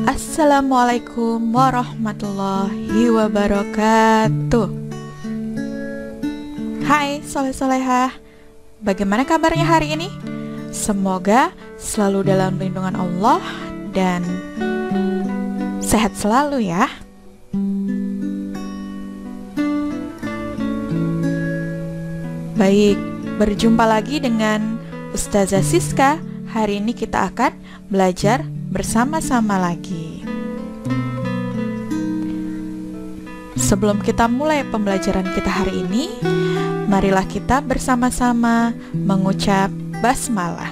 Assalamualaikum warahmatullahi wabarakatuh. Hai soleh-solehah, bagaimana kabarnya hari ini? Semoga selalu dalam lindungan Allah dan sehat selalu ya. Baik, berjumpa lagi dengan Ustazah Siska. Hari ini kita akan belajar bersama-sama lagi. Sebelum kita mulai pembelajaran kita hari ini, marilah kita bersama-sama mengucap basmalah.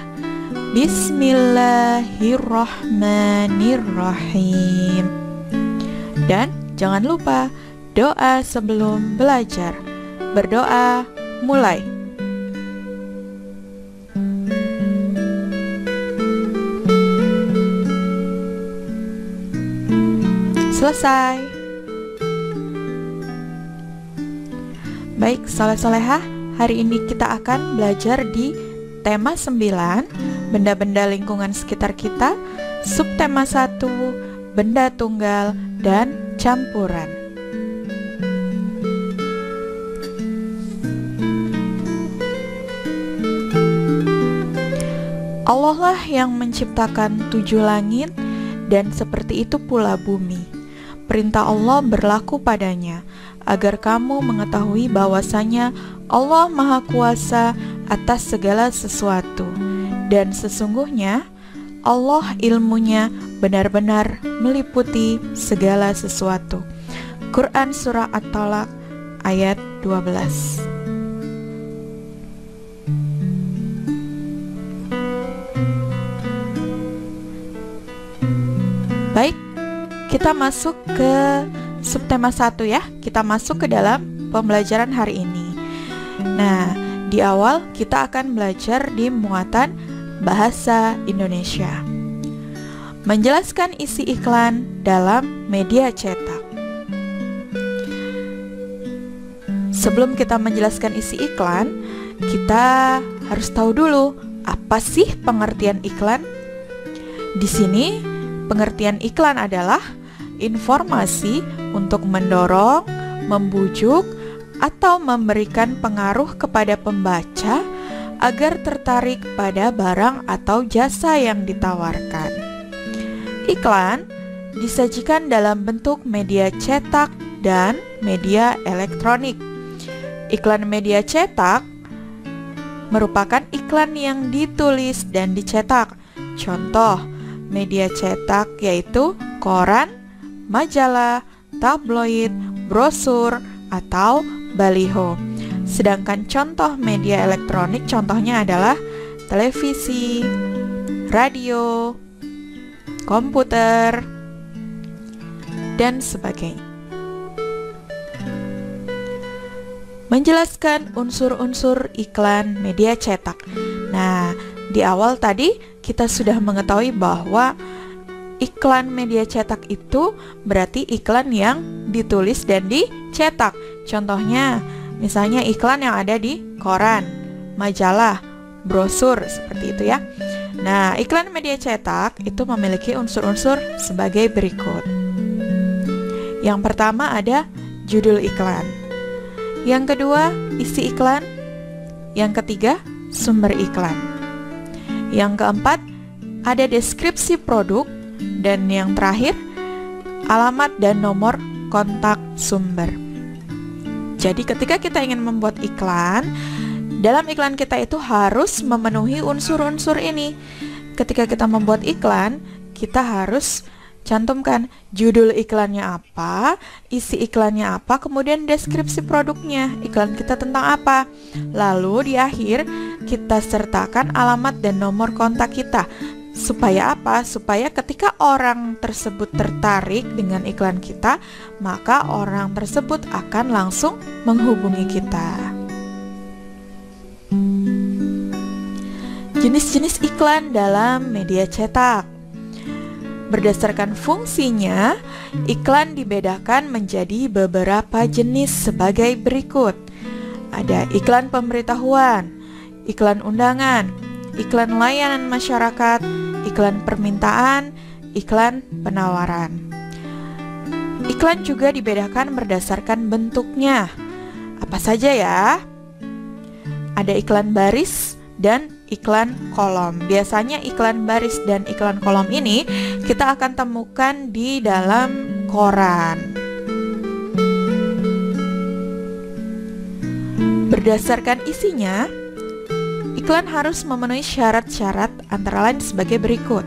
Bismillahirrahmanirrahim. Dan jangan lupa doa sebelum belajar. Berdoa, mulai. Selesai. Baik, soleh-solehah, hari ini kita akan belajar di tema 9, benda-benda lingkungan sekitar kita, subtema 1, benda tunggal dan campuran. Allah lah yang menciptakan 7 langit dan seperti itu pula bumi. Perintah Allah berlaku padanya, agar kamu mengetahui bahwasanya Allah Maha Kuasa atas segala sesuatu. Dan sesungguhnya Allah ilmunya benar-benar meliputi segala sesuatu. Quran Surah At-Talaq ayat 12. Baik, kita masuk ke subtema 1 ya. Kita masuk ke dalam pembelajaran hari ini. Nah, di awal kita akan belajar di muatan bahasa Indonesia. Menjelaskan isi iklan dalam media cetak. Sebelum kita menjelaskan isi iklan, kita harus tahu dulu apa sih pengertian iklan. Di sini pengertian iklan adalah informasi untuk mendorong, membujuk, atau memberikan pengaruh kepada pembaca agar tertarik pada barang atau jasa yang ditawarkan. Iklan disajikan dalam bentuk media cetak dan media elektronik. Iklan media cetak merupakan iklan yang ditulis dan dicetak. Contoh media cetak yaitu koran, majalah, tabloid, brosur, atau baliho. Sedangkan contoh media elektronik contohnya adalah televisi, radio, komputer, dan sebagainya. Menjelaskan unsur-unsur iklan media cetak. Nah, di awal tadi kita sudah mengetahui bahwa iklan media cetak itu berarti iklan yang ditulis dan dicetak. Contohnya, misalnya iklan yang ada di koran, majalah, brosur, seperti itu ya. Nah, iklan media cetak itu memiliki unsur-unsur sebagai berikut. Yang pertama ada judul iklan. Yang kedua, isi iklan. Yang ketiga, sumber iklan. Yang keempat, ada deskripsi produk. Dan yang terakhir, alamat dan nomor kontak sumber. Jadi ketika kita ingin membuat iklan, dalam iklan kita itu harus memenuhi unsur-unsur ini. Ketika kita membuat iklan, kita harus cantumkan judul iklannya apa, isi iklannya apa, kemudian deskripsi produknya, iklan kita tentang apa. Lalu di akhir kita sertakan alamat dan nomor kontak kita. Supaya apa? Supaya ketika orang tersebut tertarik dengan iklan kita, maka orang tersebut akan langsung menghubungi kita. Jenis-jenis iklan dalam media cetak. Berdasarkan fungsinya, iklan dibedakan menjadi beberapa jenis sebagai berikut. Ada iklan pemberitahuan, iklan undangan, iklan layanan masyarakat, iklan permintaan, iklan penawaran. Iklan juga dibedakan berdasarkan bentuknya. Apa saja ya? Ada iklan baris dan iklan kolom. Biasanya iklan baris dan iklan kolom ini kita akan temukan di dalam koran. Berdasarkan isinya, iklan harus memenuhi syarat-syarat antara lain sebagai berikut.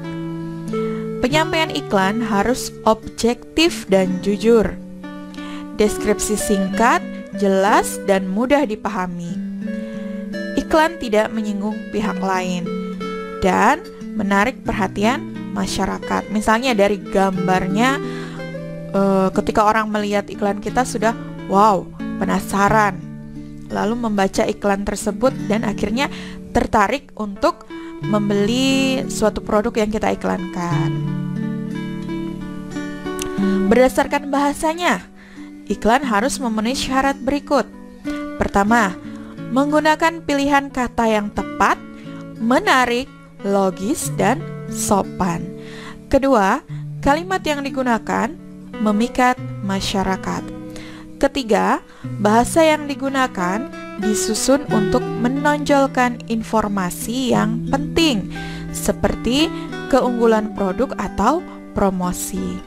Penyampaian iklan harus objektif dan jujur. Deskripsi singkat, jelas, dan mudah dipahami. Iklan tidak menyinggung pihak lain dan menarik perhatian masyarakat. Misalnya dari gambarnya, ketika orang melihat iklan kita sudah wow, penasaran, lalu membaca iklan tersebut dan akhirnya tertarik untuk membeli suatu produk yang kita iklankan. Berdasarkan bahasanya, iklan harus memenuhi syarat berikut. Pertama, menggunakan pilihan kata yang tepat, menarik, logis, dan sopan. Kedua, kalimat yang digunakan memikat masyarakat. Ketiga, bahasa yang digunakan disusun untuk menonjolkan informasi yang penting, seperti keunggulan produk atau promosi.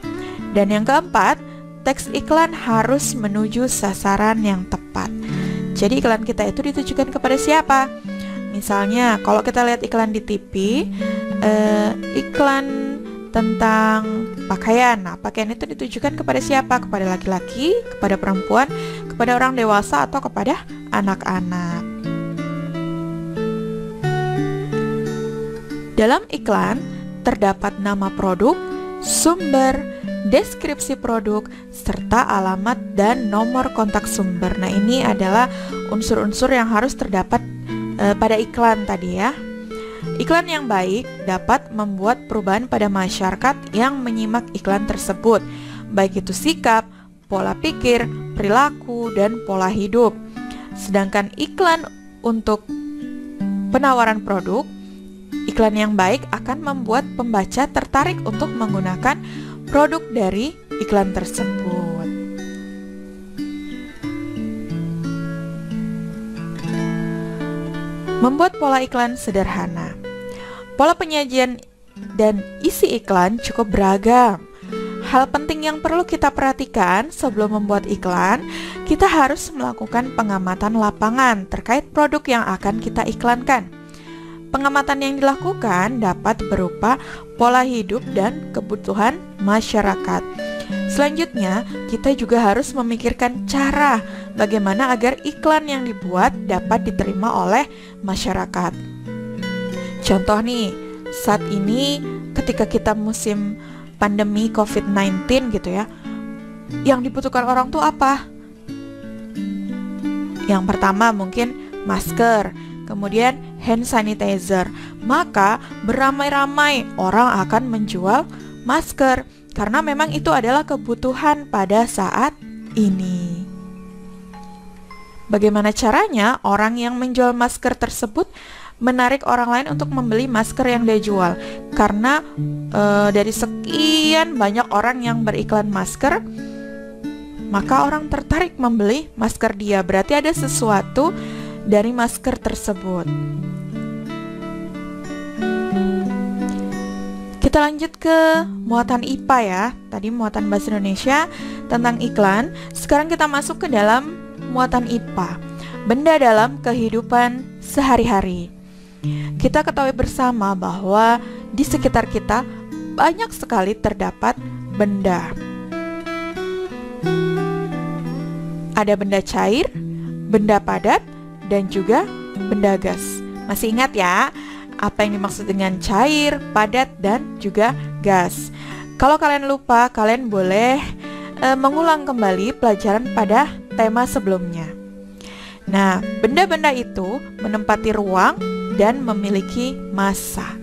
Dan yang keempat, teks iklan harus menuju sasaran yang tepat. Jadi iklan kita itu ditujukan kepada siapa? Misalnya kalau kita lihat iklan di TV, iklan tentang pakaian. Nah, pakaian itu ditujukan kepada siapa? Kepada laki-laki, kepada perempuan, kepada orang dewasa, atau kepada anak-anak. Dalam iklan terdapat nama produk, sumber, deskripsi produk, serta alamat dan nomor kontak sumber. Nah, ini adalah unsur-unsur yang harus terdapat pada iklan tadi ya. Iklan yang baik dapat membuat perubahan pada masyarakat yang menyimak iklan tersebut, baik itu sikap, pola pikir, perilaku, dan pola hidup. Sedangkan iklan untuk penawaran produk, iklan yang baik akan membuat pembaca tertarik untuk menggunakan produk dari iklan tersebut. Membuat pola iklan sederhana. Pola penyajian dan isi iklan cukup beragam. Hal penting yang perlu kita perhatikan sebelum membuat iklan, kita harus melakukan pengamatan lapangan terkait produk yang akan kita iklankan. Pengamatan yang dilakukan dapat berupa pola hidup dan kebutuhan masyarakat. Selanjutnya, kita juga harus memikirkan cara bagaimana agar iklan yang dibuat dapat diterima oleh masyarakat. Contoh nih, saat ini ketika kita musim pandemi COVID-19 gitu ya, yang dibutuhkan orang tuh apa? Yang pertama mungkin masker, kemudian hand sanitizer. Maka beramai-ramai orang akan menjual masker karena memang itu adalah kebutuhan pada saat ini. Bagaimana caranya orang yang menjual masker tersebut menarik orang lain untuk membeli masker yang dia jual? Karena dari sekian banyak orang yang beriklan masker, maka orang tertarik membeli masker dia. Berarti ada sesuatu dari masker tersebut. Kita lanjut ke muatan IPA ya. Tadi muatan bahasa Indonesia tentang iklan. Sekarang kita masuk ke dalam muatan IPA. Benda dalam kehidupan sehari-hari. Kita ketahui bersama bahwa di sekitar kita banyak sekali terdapat benda. Ada benda cair, benda padat, dan juga benda gas. Masih ingat ya apa yang dimaksud dengan cair, padat, dan juga gas? Kalau kalian lupa, kalian boleh mengulang kembali pelajaran pada tema sebelumnya. Nah, benda-benda itu menempati ruang dan memiliki massa.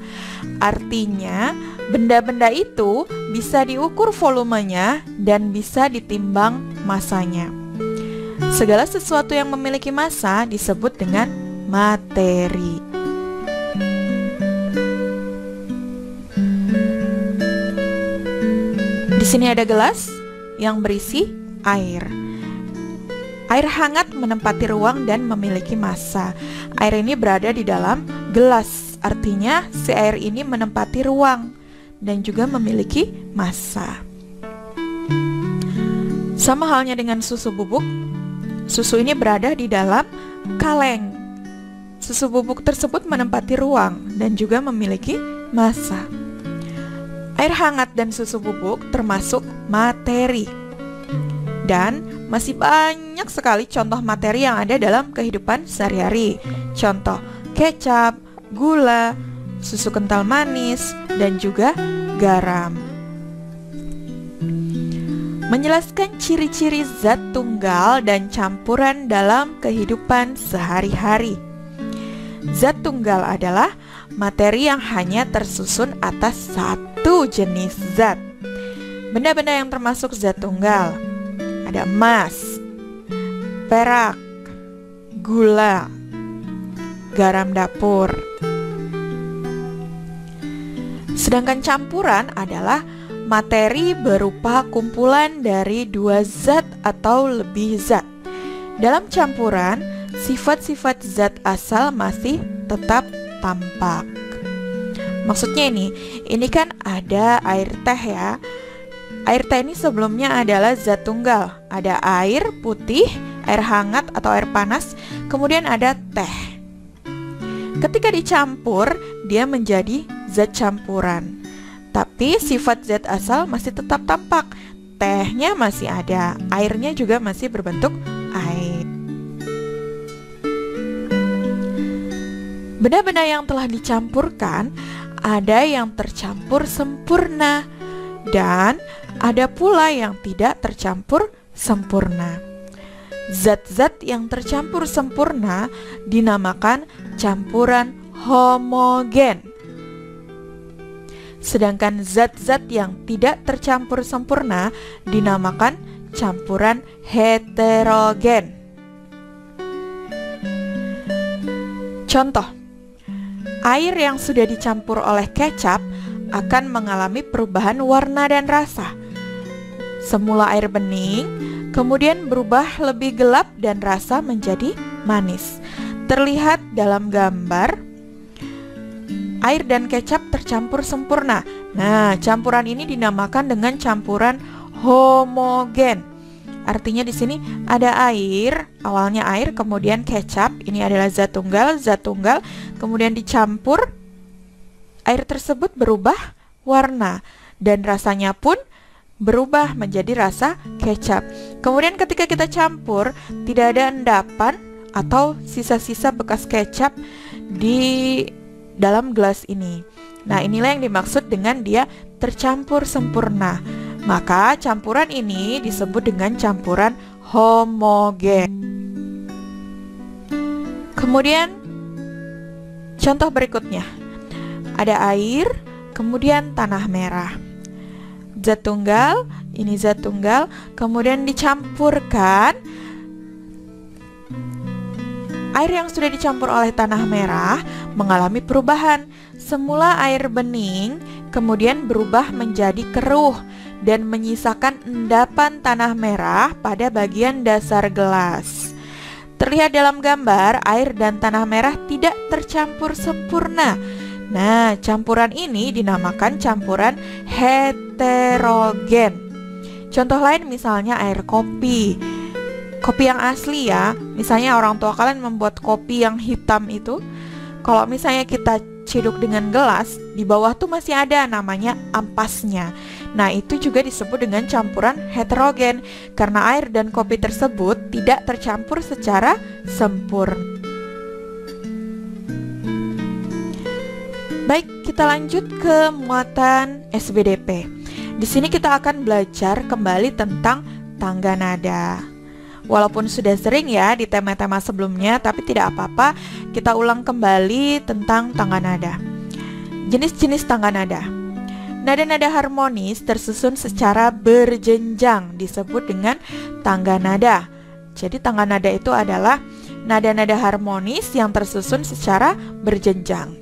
Artinya, benda-benda itu bisa diukur volumenya dan bisa ditimbang massanya. Segala sesuatu yang memiliki massa disebut dengan materi. Di sini ada gelas yang berisi air. Air hangat menempati ruang dan memiliki massa. Air ini berada di dalam gelas, artinya si air ini menempati ruang dan juga memiliki massa. Sama halnya dengan susu bubuk, susu ini berada di dalam kaleng. Susu bubuk tersebut menempati ruang dan juga memiliki massa. Air hangat dan susu bubuk termasuk materi. Dan masih banyak sekali contoh materi yang ada dalam kehidupan sehari-hari. Contoh kecap, gula, susu kental manis, dan juga garam. Menjelaskan ciri-ciri zat tunggal dan campuran dalam kehidupan sehari-hari. Zat tunggal adalah materi yang hanya tersusun atas satu jenis zat. Benda-benda yang termasuk zat tunggal ada emas, perak, gula, garam dapur. Sedangkan campuran adalah materi berupa kumpulan dari dua zat atau lebih zat. Dalam campuran, sifat-sifat zat asal masih tetap tampak. Maksudnya ini kan ada air teh ya. Air teh ini sebelumnya adalah zat tunggal. Ada air putih, air hangat atau air panas, kemudian ada teh. Ketika dicampur, dia menjadi zat campuran. Tapi sifat zat asal masih tetap tampak. Tehnya masih ada, airnya juga masih berbentuk air. Benda-benda yang telah dicampurkan ada yang tercampur sempurna dan ada pula yang tidak tercampur sempurna. Zat-zat yang tercampur sempurna dinamakan campuran homogen. Sedangkan zat-zat yang tidak tercampur sempurna dinamakan campuran heterogen. Contoh, air yang sudah dicampur oleh kecap akan mengalami perubahan warna dan rasa. Semula air bening, kemudian berubah lebih gelap dan rasa menjadi manis. Terlihat dalam gambar, air dan kecap tercampur sempurna. Nah, campuran ini dinamakan dengan campuran homogen. Artinya di sini ada air, awalnya air, kemudian kecap, ini adalah zat tunggal, kemudian dicampur, air tersebut berubah warna dan rasanya pun berubah menjadi rasa kecap. Kemudian ketika kita campur, tidak ada endapan atau sisa-sisa bekas kecap di dalam gelas ini. Nah, inilah yang dimaksud dengan dia tercampur sempurna. Maka campuran ini disebut dengan campuran homogen. Kemudian contoh berikutnya, ada air, kemudian tanah merah. Zat tunggal, ini zat tunggal, kemudian dicampurkan. Air yang sudah dicampur oleh tanah merah mengalami perubahan. Semula air bening, kemudian berubah menjadi keruh dan menyisakan endapan tanah merah pada bagian dasar gelas. Terlihat dalam gambar, air dan tanah merah tidak tercampur sempurna. Nah, campuran ini dinamakan campuran heterogen. Contoh lain misalnya air kopi. Kopi yang asli ya, misalnya orang tua kalian membuat kopi yang hitam itu, kalau misalnya kita ciduk dengan gelas, di bawah tuh masih ada namanya ampasnya. Nah, itu juga disebut dengan campuran heterogen karena air dan kopi tersebut tidak tercampur secara sempurna. Baik, kita lanjut ke muatan SBDP. Di sini kita akan belajar kembali tentang tangga nada. Walaupun sudah sering ya di tema-tema sebelumnya, tapi tidak apa-apa, kita ulang kembali tentang tangga nada. Jenis-jenis tangga nada. Nada-nada harmonis tersusun secara berjenjang disebut dengan tangga nada. Jadi tangga nada itu adalah nada-nada harmonis yang tersusun secara berjenjang.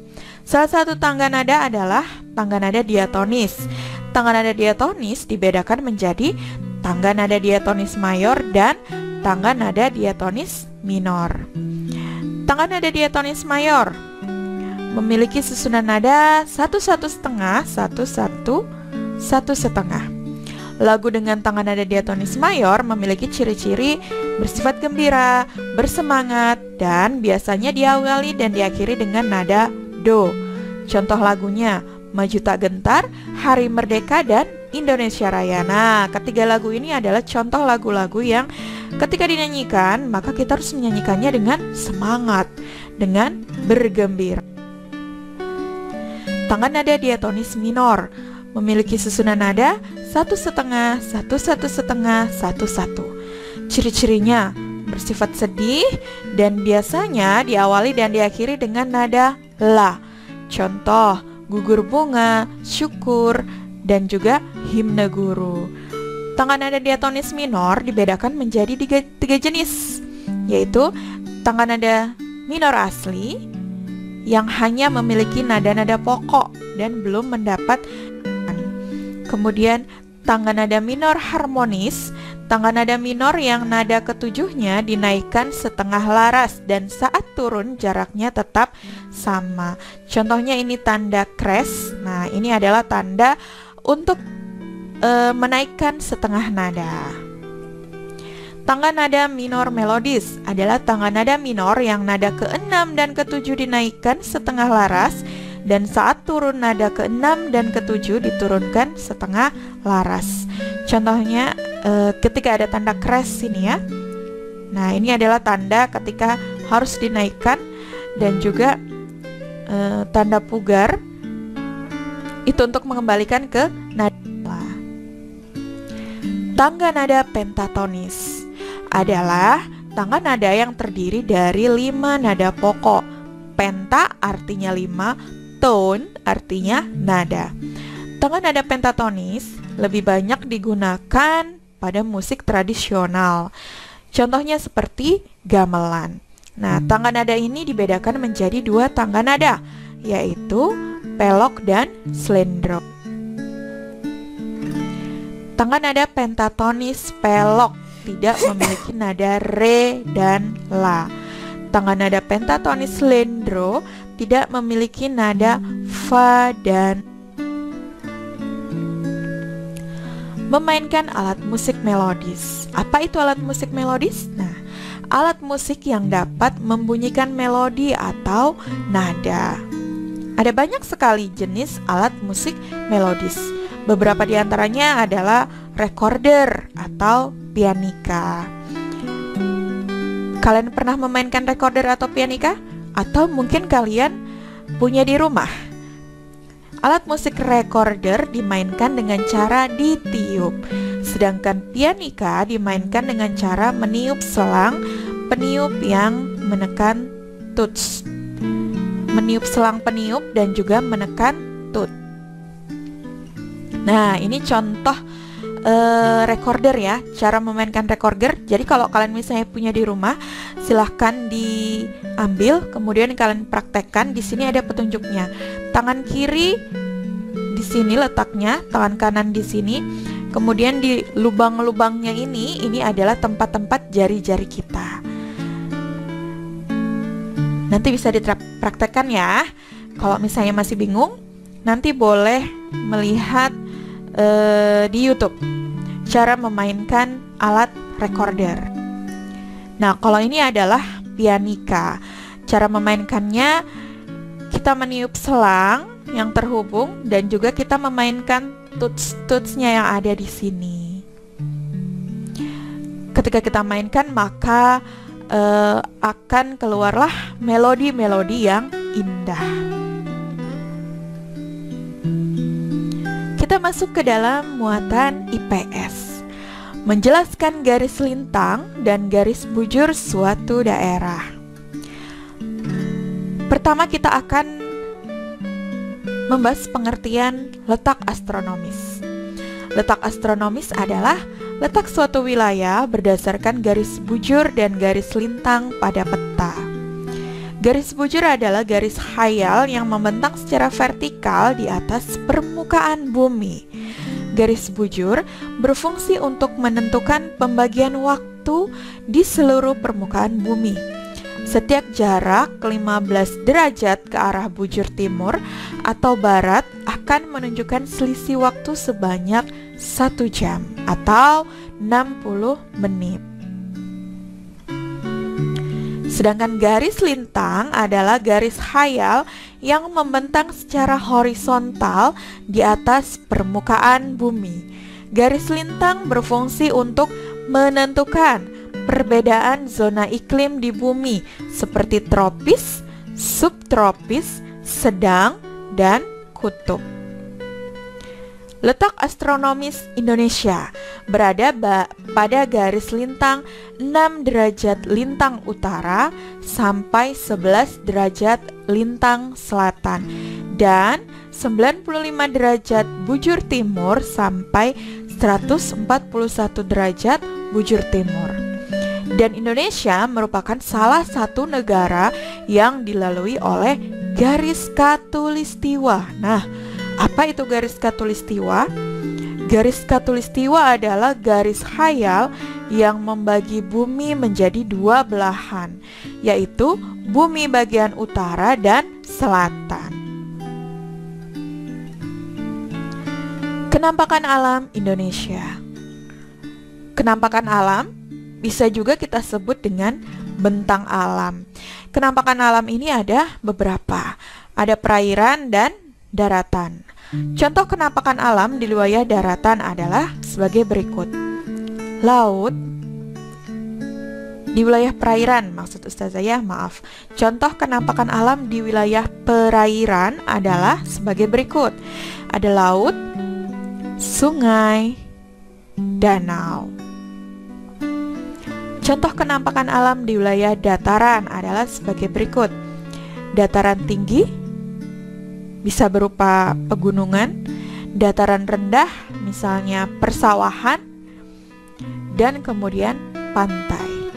Salah satu tangga nada adalah tangga nada diatonis. Tangga nada diatonis dibedakan menjadi tangga nada diatonis mayor dan tangga nada diatonis minor. Tangga nada diatonis mayor memiliki susunan nada 1/1/2, 1/1, 1/2. Lagu dengan tangga nada diatonis mayor memiliki ciri-ciri bersifat gembira, bersemangat, dan biasanya diawali dan diakhiri dengan nada do. Contoh lagunya Maju Tak Gentar, Hari Merdeka, dan Indonesia Raya. Nah, ketiga lagu ini adalah contoh lagu-lagu yang ketika dinyanyikan, maka kita harus menyanyikannya dengan semangat, dengan bergembira. Tangga nada diatonis minor memiliki susunan nada 1/2, 1/1/2, 1/1. Ciri-cirinya bersifat sedih dan biasanya diawali dan diakhiri dengan nada la. Contoh Gugur Bunga, Syukur, dan juga Himne Guru. Tangga nada diatonis minor dibedakan menjadi tiga jenis, yaitu tangga nada minor asli yang hanya memiliki nada-nada pokok dan belum mendapat. Kemudian tangga nada minor harmonis, tangga nada minor yang nada ketujuhnya dinaikkan setengah laras dan saat turun jaraknya tetap sama. Contohnya ini tanda crash. Nah, ini adalah tanda untuk menaikkan setengah nada. Tangga nada minor melodis adalah tangga nada minor yang nada ke-6 dan ke-7 dinaikkan setengah laras dan saat turun nada ke-6 dan ke-7 diturunkan setengah laras. Contohnya ketika ada tanda crash ini ya. Nah, ini adalah tanda ketika harus dinaikkan, dan juga tanda pugar itu untuk mengembalikan ke nada. Tangga nada pentatonis adalah tangga nada yang terdiri dari 5 nada pokok. Penta artinya 5, tone artinya nada. Tangga nada pentatonis lebih banyak digunakan pada musik tradisional. Contohnya seperti gamelan. Nah, tangga nada ini dibedakan menjadi 2 tangga nada, yaitu pelok dan slendro. Tangga nada pentatonis pelok tidak memiliki nada re dan la. Tangga nada pentatonis slendro tidak memiliki nada fa dan. Memainkan alat musik melodis. Apa itu alat musik melodis? Nah, alat musik yang dapat membunyikan melodi atau nada. Ada banyak sekali jenis alat musik melodis. Beberapa di antaranya adalah recorder atau pianika. Kalian pernah memainkan recorder atau pianika? Atau mungkin kalian punya di rumah? Alat musik recorder dimainkan dengan cara ditiup, sedangkan pianika dimainkan dengan cara meniup selang peniup yang menekan tuts. Meniup selang peniup dan juga menekan tut. Nah, ini contoh recorder ya, cara memainkan recorder. Jadi kalau kalian misalnya punya di rumah, silahkan diambil, kemudian kalian praktekkan. Di sini ada petunjuknya. Tangan kiri di sini letaknya, tangan kanan di sini. Kemudian di lubang-lubangnya ini adalah tempat-tempat jari-jari kita. Nanti bisa dipraktekkan ya. Kalau misalnya masih bingung, nanti boleh melihat di YouTube cara memainkan alat recorder. Nah, kalau ini adalah pianika. Cara memainkannya, kita meniup selang yang terhubung dan juga kita memainkan tuts-tutsnya yang ada di sini. Ketika kita mainkan, maka akan keluarlah melodi-melodi yang indah. Kita masuk ke dalam muatan IPS, menjelaskan garis lintang dan garis bujur suatu daerah. Pertama kita akan membahas pengertian letak astronomis. Letak astronomis adalah letak suatu wilayah berdasarkan garis bujur dan garis lintang pada peta. Garis bujur adalah garis khayal yang membentang secara vertikal di atas permukaan bumi. garis bujur berfungsi untuk menentukan pembagian waktu di seluruh permukaan bumi. Setiap jarak 15 derajat ke arah bujur timur atau barat akan menunjukkan selisih waktu sebanyak 1 jam atau 60 menit. Sedangkan garis lintang adalah garis khayal yang membentang secara horizontal di atas permukaan bumi. Garis lintang berfungsi untuk menentukan perbedaan zona iklim di bumi seperti tropis, subtropis, sedang, dan kutub. Letak astronomis Indonesia berada pada garis lintang 6 derajat lintang utara sampai 11 derajat lintang selatan dan 95 derajat bujur timur sampai 141 derajat bujur timur. Dan Indonesia merupakan salah satu negara yang dilalui oleh garis khatulistiwa. Nah, apa itu garis khatulistiwa? Garis khatulistiwa adalah garis khayal yang membagi bumi menjadi dua belahan, yaitu bumi bagian utara dan selatan. Kenampakan alam Indonesia. Kenampakan alam bisa juga kita sebut dengan bentang alam. Kenampakan alam ini ada beberapa. Ada perairan dan daratan. Contoh kenampakan alam di wilayah daratan adalah sebagai berikut. Laut di wilayah perairan, maksud Ustazah ya, maaf. Contoh kenampakan alam di wilayah perairan adalah sebagai berikut. Ada laut, sungai, danau. Contoh kenampakan alam di wilayah dataran adalah sebagai berikut. Dataran tinggi bisa berupa pegunungan, dataran rendah misalnya persawahan, dan kemudian pantai.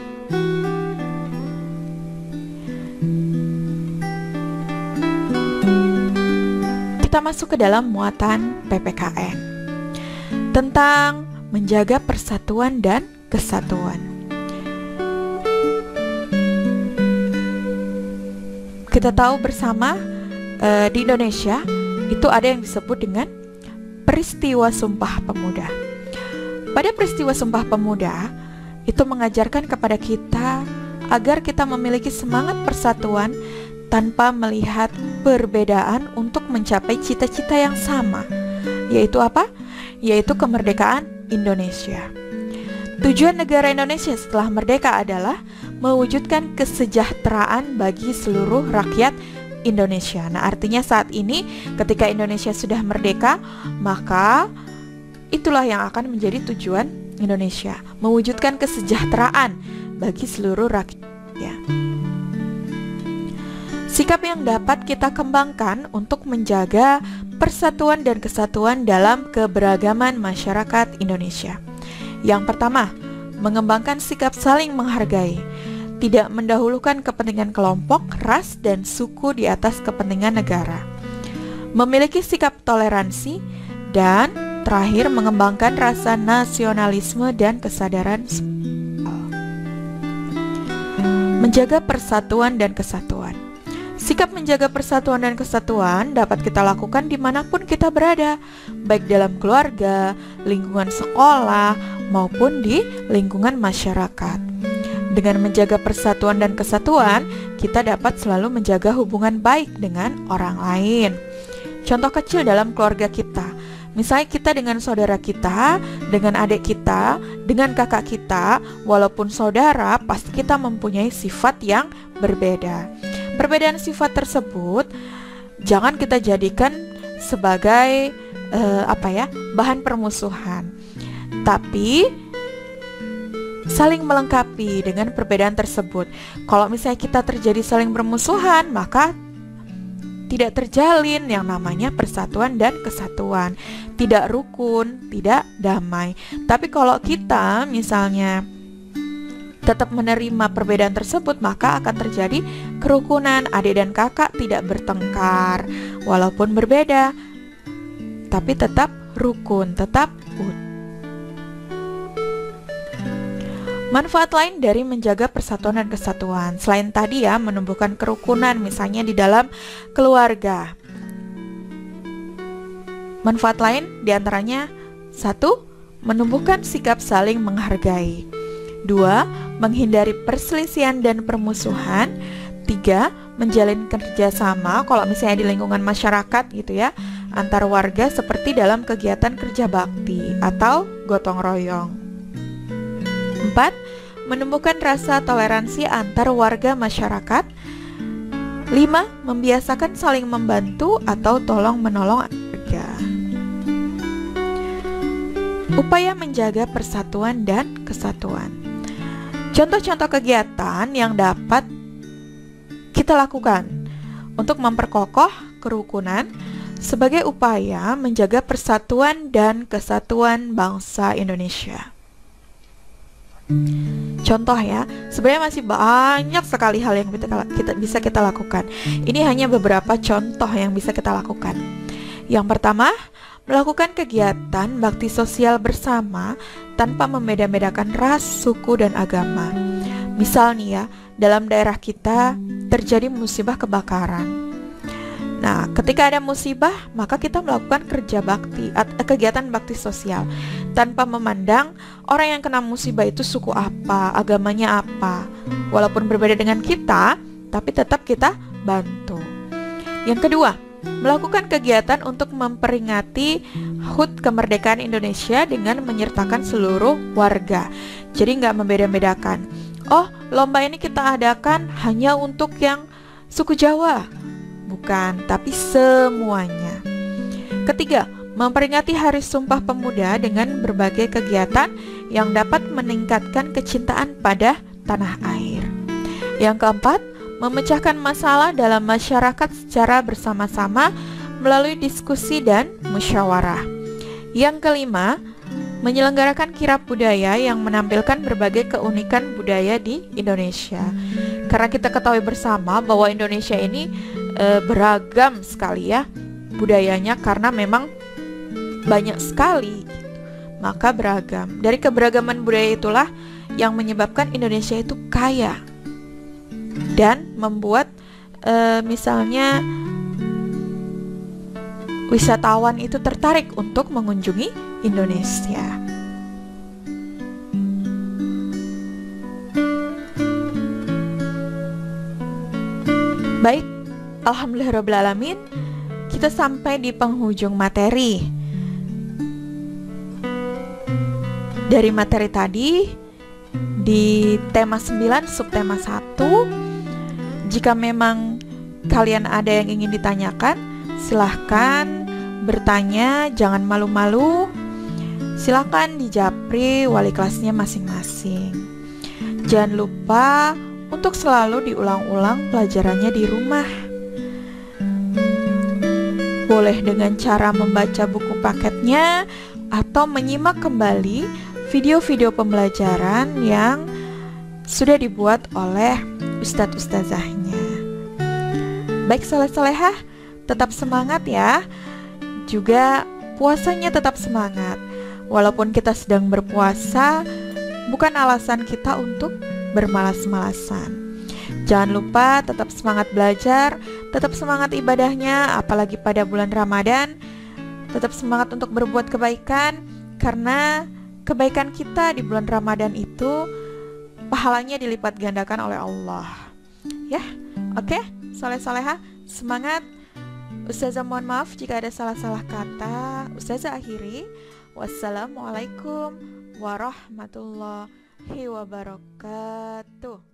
Kita masuk ke dalam muatan PPKN tentang menjaga persatuan dan kesatuan. Kita tahu bersama di Indonesia itu ada yang disebut dengan peristiwa Sumpah Pemuda. Pada peristiwa Sumpah Pemuda itu mengajarkan kepada kita agar kita memiliki semangat persatuan tanpa melihat perbedaan untuk mencapai cita-cita yang sama, yaitu apa? Yaitu kemerdekaan Indonesia. Tujuan negara Indonesia setelah merdeka adalah mewujudkan kesejahteraan bagi seluruh rakyat Indonesia. Nah, artinya saat ini ketika Indonesia sudah merdeka, maka itulah yang akan menjadi tujuan Indonesia, mewujudkan kesejahteraan bagi seluruh rakyat. Sikap yang dapat kita kembangkan untuk menjaga persatuan dan kesatuan dalam keberagaman masyarakat Indonesia. Yang pertama, mengembangkan sikap saling menghargai, tidak mendahulukan kepentingan kelompok, ras, dan suku di atas kepentingan negara. Memiliki sikap toleransi, dan terakhir mengembangkan rasa nasionalisme dan kesadaran sosial. Menjaga persatuan dan kesatuan. Sikap menjaga persatuan dan kesatuan dapat kita lakukan dimanapun kita berada, baik dalam keluarga, lingkungan sekolah, maupun di lingkungan masyarakat. Dengan menjaga persatuan dan kesatuan, kita dapat selalu menjaga hubungan baik dengan orang lain. Contoh kecil dalam keluarga kita, misalnya kita dengan saudara kita, dengan adik kita, dengan kakak kita, walaupun saudara, pasti kita mempunyai sifat yang berbeda. Perbedaan sifat tersebut jangan kita jadikan sebagai bahan permusuhan, tapi saling melengkapi dengan perbedaan tersebut. Kalau misalnya kita terjadi saling bermusuhan, maka tidak terjalin yang namanya persatuan dan kesatuan, tidak rukun, tidak damai. Tapi kalau kita misalnya tetap menerima perbedaan tersebut, maka akan terjadi kerukunan. Adik dan kakak tidak bertengkar walaupun berbeda, tapi tetap rukun, tetap utuh. Manfaat lain dari menjaga persatuan dan kesatuan, selain tadi ya menumbuhkan kerukunan misalnya di dalam keluarga. Manfaat lain diantaranya 1. Menumbuhkan sikap saling menghargai. 2. Menghindari perselisihan dan permusuhan. 3. Menjalin kerjasama kalau misalnya di lingkungan masyarakat gitu ya, antar warga seperti dalam kegiatan kerja bakti atau gotong royong. 4. Menumbuhkan rasa toleransi antar warga masyarakat. 5. Membiasakan saling membantu atau tolong-menolong warga. Upaya menjaga persatuan dan kesatuan. Contoh-contoh kegiatan yang dapat kita lakukan untuk memperkokoh kerukunan sebagai upaya menjaga persatuan dan kesatuan bangsa Indonesia. Contoh ya, sebenarnya masih banyak sekali hal yang bisa kita lakukan. Ini hanya beberapa contoh yang bisa kita lakukan. Yang pertama, melakukan kegiatan bakti sosial bersama tanpa membeda-bedakan ras, suku, dan agama. Misal nih ya, dalam daerah kita terjadi musibah kebakaran. Nah, ketika ada musibah, maka kita melakukan kegiatan bakti sosial tanpa memandang orang yang kena musibah itu suku apa, agamanya apa. Walaupun berbeda dengan kita, tapi tetap kita bantu. Yang kedua, melakukan kegiatan untuk memperingati HUT kemerdekaan Indonesia dengan menyertakan seluruh warga. Jadi nggak membeda-bedakan. Oh, lomba ini kita adakan hanya untuk yang suku Jawa. Bukan, tapi semuanya. Ketiga, memperingati Hari Sumpah Pemuda dengan berbagai kegiatan yang dapat meningkatkan kecintaan pada tanah air. Yang keempat, memecahkan masalah dalam masyarakat secara bersama-sama melalui diskusi dan musyawarah. Yang kelima, menyelenggarakan kirab budaya yang menampilkan berbagai keunikan budaya di Indonesia. Karena kita ketahui bersama bahwa Indonesia ini beragam sekali ya budayanya, karena memang banyak sekali, maka beragam. Dari keberagaman budaya itulah yang menyebabkan Indonesia itu kaya dan membuat misalnya wisatawan itu tertarik untuk mengunjungi Indonesia. Baik, alhamdulillahirrabbilalamin, kita sampai di penghujung materi. Dari materi tadi, di tema 9, subtema 1, jika memang kalian ada yang ingin ditanyakan, silahkan bertanya, jangan malu-malu. Silahkan dijapri wali kelasnya masing-masing. Jangan lupa untuk selalu diulang-ulang pelajarannya di rumah. Boleh dengan cara membaca buku paketnya atau menyimak kembali video-video pembelajaran yang sudah dibuat oleh ustadz-ustazahnya. Baik soleh-solehah, tetap semangat ya. Juga puasanya tetap semangat. Walaupun kita sedang berpuasa, bukan alasan kita untuk bermalas-malasan. Jangan lupa tetap semangat belajar, tetap semangat ibadahnya, apalagi pada bulan Ramadan. Tetap semangat untuk berbuat kebaikan, karena kebaikan kita di bulan Ramadan itu pahalanya dilipat gandakan oleh Allah. Ya, oke, soleh-soleha, semangat. Ustazah mohon maaf jika ada salah-salah kata. Ustazah akhiri. Wassalamualaikum warahmatullahi wabarakatuh.